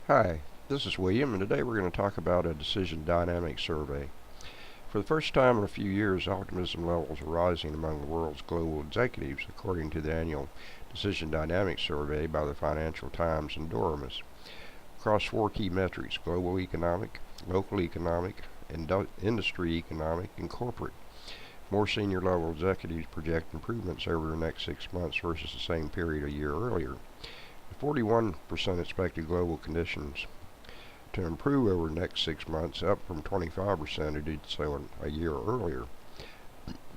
Hi, this is William, and today we're going to talk about a decision dynamics survey. For the first time in a few years, optimism levels are rising among the world's global executives, according to the annual Decision Dynamics Survey by the Financial Times and Dormis. Across four key metrics: global economic, local economic, industry economic, and corporate. More senior level executives project improvements over the next 6 months versus the same period a year earlier. 41% expected global conditions to improve over the next 6 months, up from 25% who did so a year earlier.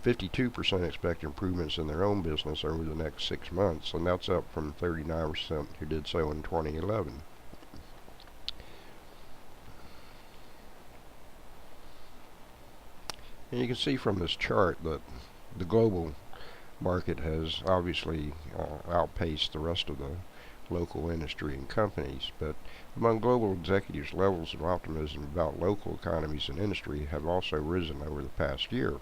52% expect improvements in their own business over the next 6 months, and that's up from 39% who did so in 2011. And you can see from this chart that the global market has obviously outpaced the rest of the local industry and companies, but among global executives, levels of optimism about local economies and industry have also risen over the past year.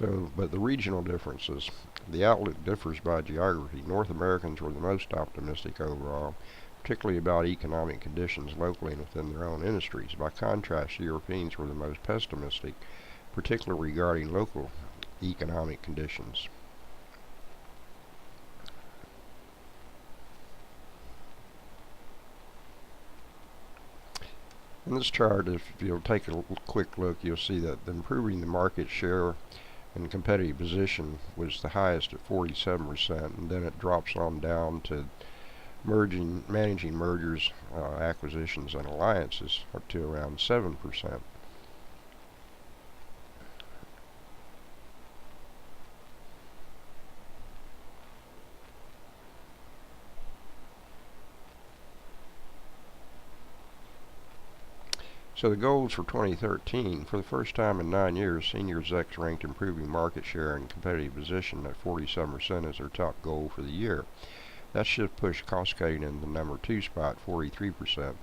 But the regional differences, the outlook differs by geography. North Americans were the most optimistic overall, particularly about economic conditions locally and within their own industries. By contrast, Europeans were the most pessimistic, particularly regarding local economic conditions. In this chart, if you'll take a quick look, you'll see that improving the market share and competitive position was the highest at 47%, and then it drops on down to managing mergers, acquisitions, and alliances up to around 7%. So the goals for 2013: for the first time in 9 years, senior execs ranked improving market share and competitive position at 47% as their top goal for the year. That should push cost cutting in the number 2 spot, 43%,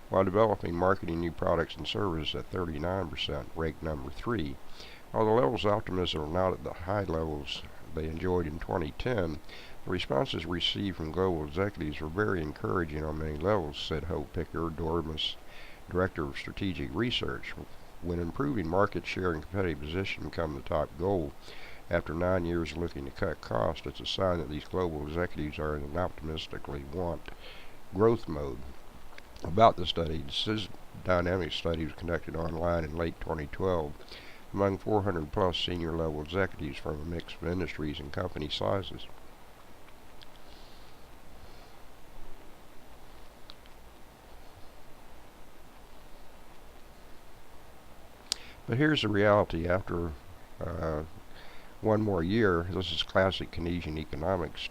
while developing marketing new products and services at 39%, ranked number 3. While the levels of optimism are not at the high levels they enjoyed in 2010, the responses received from global executives were very encouraging on many levels, said Hope Picker, Dormis, Director of Strategic Research. When improving market share and competitive position become the top goal after 9 years looking to cut costs, it's a sign that these global executives are in an optimistically want growth mode. About the study, Decision Dynamics study was conducted online in late 2012 among 400 plus senior level executives from a mix of industries and company sizes. But here's the reality: after one more year, this is classic Keynesian economics,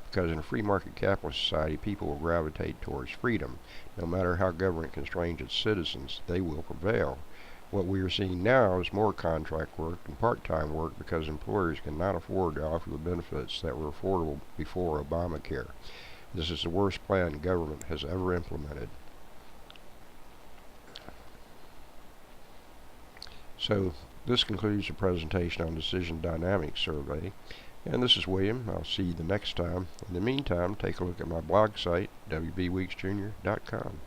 because in a free market capitalist society, people will gravitate towards freedom. No matter how government constrains its citizens, they will prevail. What we are seeing now is more contract work and part-time work because employers cannot afford to offer the benefits that were affordable before Obamacare. This is the worst plan government has ever implemented. So this concludes the presentation on Decision Dynamics Survey. And this is William. I'll see you the next time. In the meantime, take a look at my blog site, wbweeksjr.com.